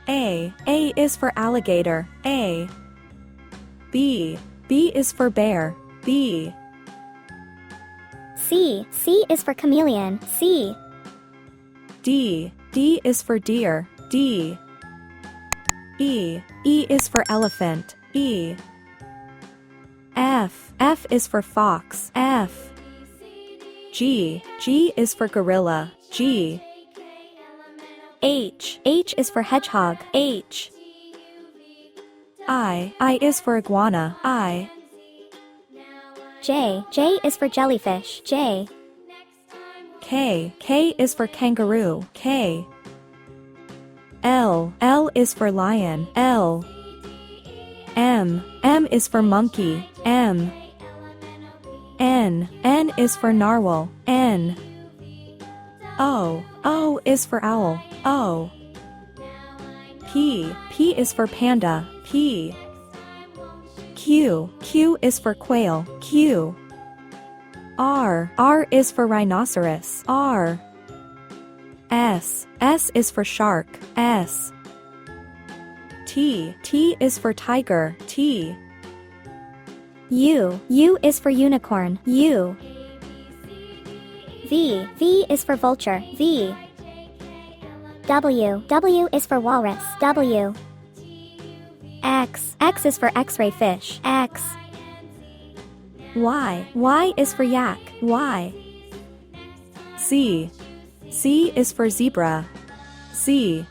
A is for alligator, A. B is for bear, B. C is for chameleon, C. D is for deer, D. E is for elephant, E. F is for fox, F. G is for gorilla, G. H is for hedgehog, H. I is for iguana, I. J is for jellyfish, J. K is for kangaroo, K. L is for lion, L. M is for monkey, M. N is for narwhal, N. O is for owl, O. P is for panda, P. Q is for quail, Q. R is for rhinoceros, R. S is for shark, S. T is for tiger, T. U is for unicorn, U. V is for vulture, V. W is for walrus, W. X is for x-ray fish, X. Y is for yak, Y. Z is for zebra, Z.